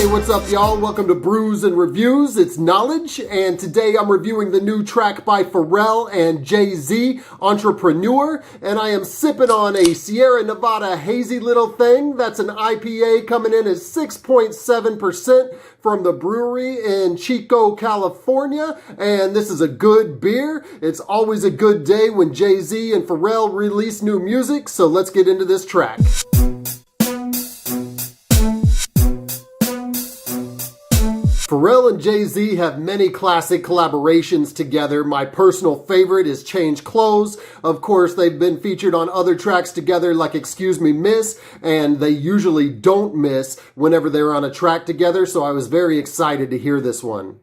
Hey, what's up, y'all? Welcome to Brews and Reviews. It's Knowledge, and today I'm reviewing the new track by Pharrell and Jay-Z Entrepreneur, and I am sipping on a Sierra Nevada Hazy little thing. That's an IPA coming in at 6.7% from the brewery in Chico, California, and this is a good beer. It's always a good day when Jay-Z and Pharrell release new music, so let's get into this track. Pharrell and Jay-Z have many classic collaborations together. My personal favorite is Change Clothes. Of course, they've been featured on other tracks together like Excuse Me Miss, and they usually don't miss whenever they're on a track together, so I was very excited to hear this one.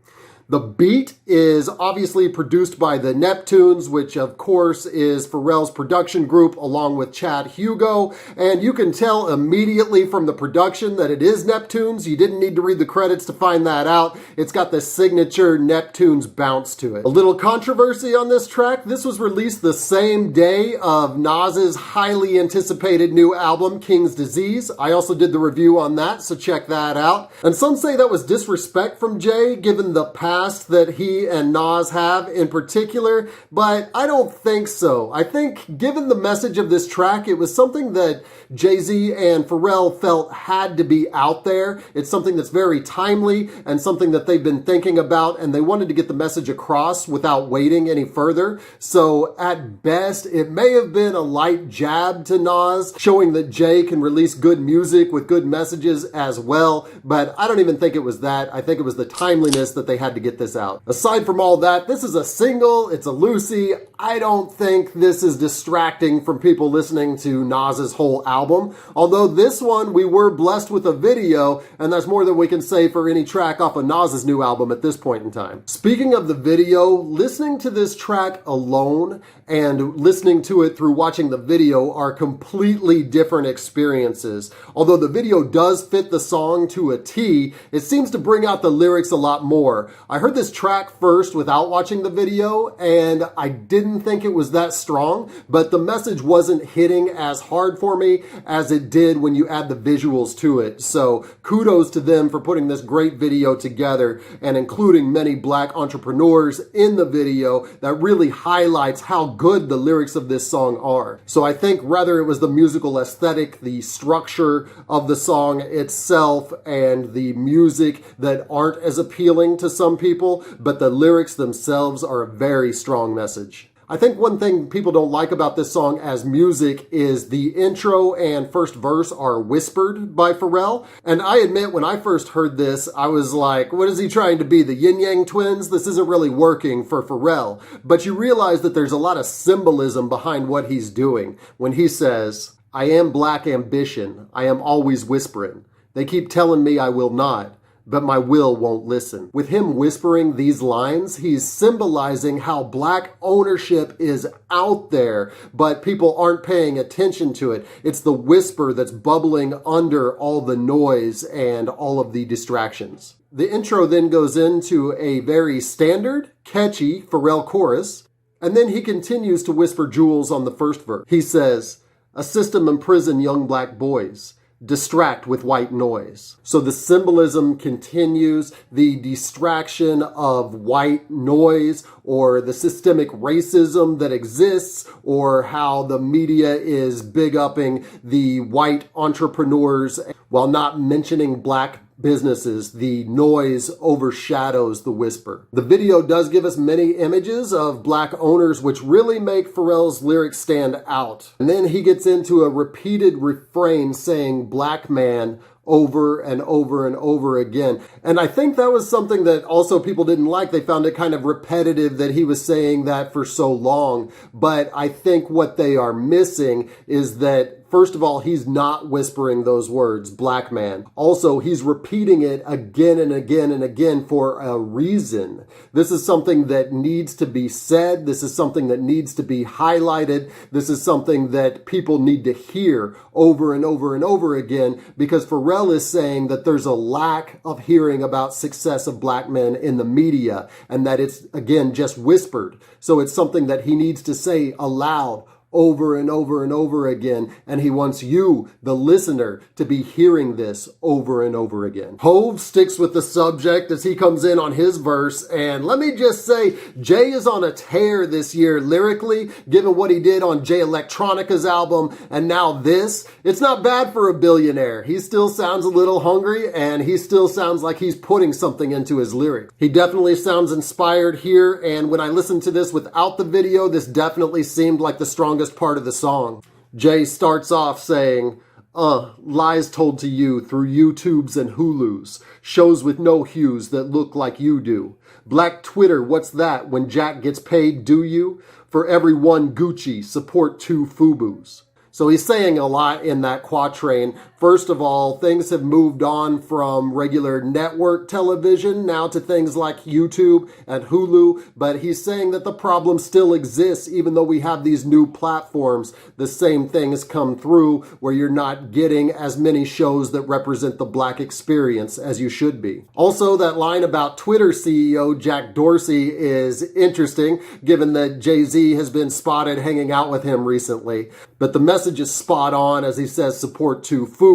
The beat is obviously produced by the Neptunes, which of course is Pharrell's production group along with Hugo. And you can tell immediately from the production that it is Neptunes. You didn't need to read the credits to find that out. It's got the signature Neptunes bounce to it. A little controversy on this track. This was released the same day of Nas's highly anticipated new album, King's Disease. I also did the review on that, so check that out. And some say that was disrespect from Jay, given the past that he and Nas have in particular, but I don't think so. I think given the message of this track, it was something that Jay-Z and Pharrell felt had to be out there. It's something that's very timely and something that they've been thinking about, and they wanted to get the message across without waiting any further. So at best, it may have been a light jab to Nas, showing that Jay can release good music with good messages as well, but I don't even think it was that. I think it was the timeliness that they had to get this out. Aside from all that, this is a single, it's a Lucy. I don't think this is distracting from people listening to Nas's whole album. Although this one, we were blessed with a video, and that's more than we can say for any track off of Nas's new album at this point in time. Speaking of the video, listening to this track alone and listening to it through watching the video are completely different experiences. Although the video does fit the song to a T, it seems to bring out the lyrics a lot more. I heard this track first without watching the video, and I didn't think it was that strong, but the message wasn't hitting as hard for me as it did when you add the visuals to it. So kudos to them for putting this great video together and including many black entrepreneurs in the video that really highlights how good the lyrics of this song are. So I think rather it was the musical aesthetic, the structure of the song itself, and the music that aren't as appealing to some people, but the lyrics themselves are a very strong message. I think one thing people don't like about this song as music is the intro and first verse are whispered by Pharrell. And I admit when I first heard this, I was like, what is he trying to be, the Yin Yang Twins? This isn't really working for Pharrell. But you realize that there's a lot of symbolism behind what he's doing when he says, I am black ambition. I am always whispering. They keep telling me I will not, but my will won't listen. With him whispering these lines, he's symbolizing how black ownership is out there, but people aren't paying attention to it. It's the whisper that's bubbling under all the noise and all of the distractions. The intro then goes into a very standard, catchy Pharrell chorus, and then he continues to whisper jewels on the first verse. He says, a system imprison young black boys. Distract with white noise. So the symbolism continues, the distraction of white noise or the systemic racism that exists, or how the media is big-upping the white entrepreneurs while not mentioning black businesses. The noise overshadows the whisper. The video does give us many images of black owners, which really make Pharrell's lyrics stand out. And then he gets into a repeated refrain saying black man over and over and over again. And I think that was something that also people didn't like. They found it kind of repetitive that he was saying that for so long. But I think what they are missing is that, first of all, he's not whispering those words, black man. Also, he's repeating it again and again and again for a reason. This is something that needs to be said. This is something that needs to be highlighted. This is something that people need to hear over and over and over again, because Pharrell is saying that there's a lack of hearing about success of black men in the media, and that it's, again, just whispered. So it's something that he needs to say aloud over and over and over again, and he wants you, the listener, to be hearing this over and over again. Hove sticks with the subject as he comes in on his verse, and let me just say, Jay is on a tear this year lyrically, given what he did on Jay Electronica's album, and now this. It's not bad for a billionaire. He still sounds a little hungry, and he still sounds like he's putting something into his lyrics. He definitely sounds inspired here, and when I listened to this without the video, this definitely seemed like the strongest part of the song. Jay starts off saying, lies told to you through YouTubes and Hulus, shows with no hues that look like you do. Black Twitter, what's that? When Jack gets paid, do you? For every one Gucci, support 2 Fubus. So he's saying a lot in that quatrain. First of all, things have moved on from regular network television now to things like YouTube and Hulu, but he's saying that the problem still exists even though we have these new platforms. The same things come through where you're not getting as many shows that represent the Black experience as you should be. Also, that line about Twitter CEO Jack Dorsey is interesting, given that Jay-Z has been spotted hanging out with him recently. But the message is spot on as he says support 2 Fubus.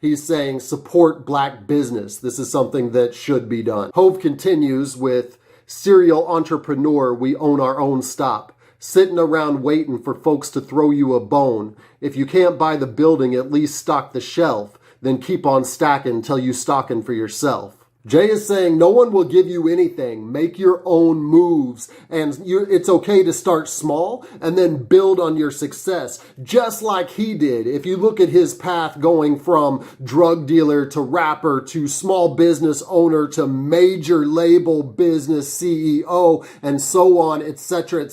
He's saying support Black business. This is something that should be done. Hove continues with serial entrepreneur, we own our own stop. Sitting around waiting for folks to throw you a bone. If you can't buy the building, at least stock the shelf. Then keep on stacking till you stocking for yourself. Jay is saying no one will give you anything. Make your own moves. And it's okay to start small and then build on your success, just like he did. If you look at his path going from drug dealer to rapper to small business owner to major label business CEO and so on, etc.,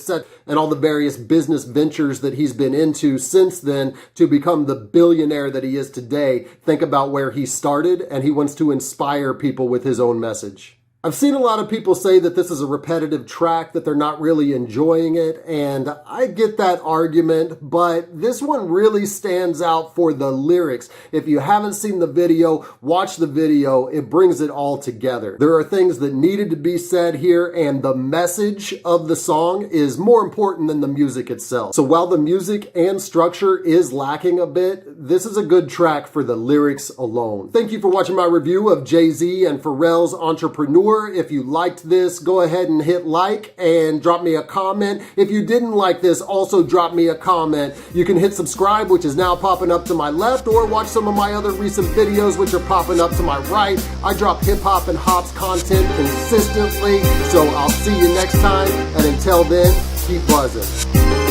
and all the various business ventures that he's been into since then to become the billionaire that he is today. Think about where he started, and he wants to inspire people with his own message. I've seen a lot of people say that this is a repetitive track, that they're not really enjoying it, and I get that argument, but this one really stands out for the lyrics. If you haven't seen the video, watch the video. It brings it all together. There are things that needed to be said here, and the message of the song is more important than the music itself. So while the music and structure is lacking a bit, this is a good track for the lyrics alone. Thank you for watching my review of Jay-Z and Pharrell's Entrepreneur. If you liked this, go ahead and hit like and drop me a comment. If you didn't like this, also drop me a comment. You can hit subscribe, which is now popping up to my left, or watch some of my other recent videos, which are popping up to my right. I drop hip hop and hops content consistently, so I'll see you next time, and until then, keep buzzing.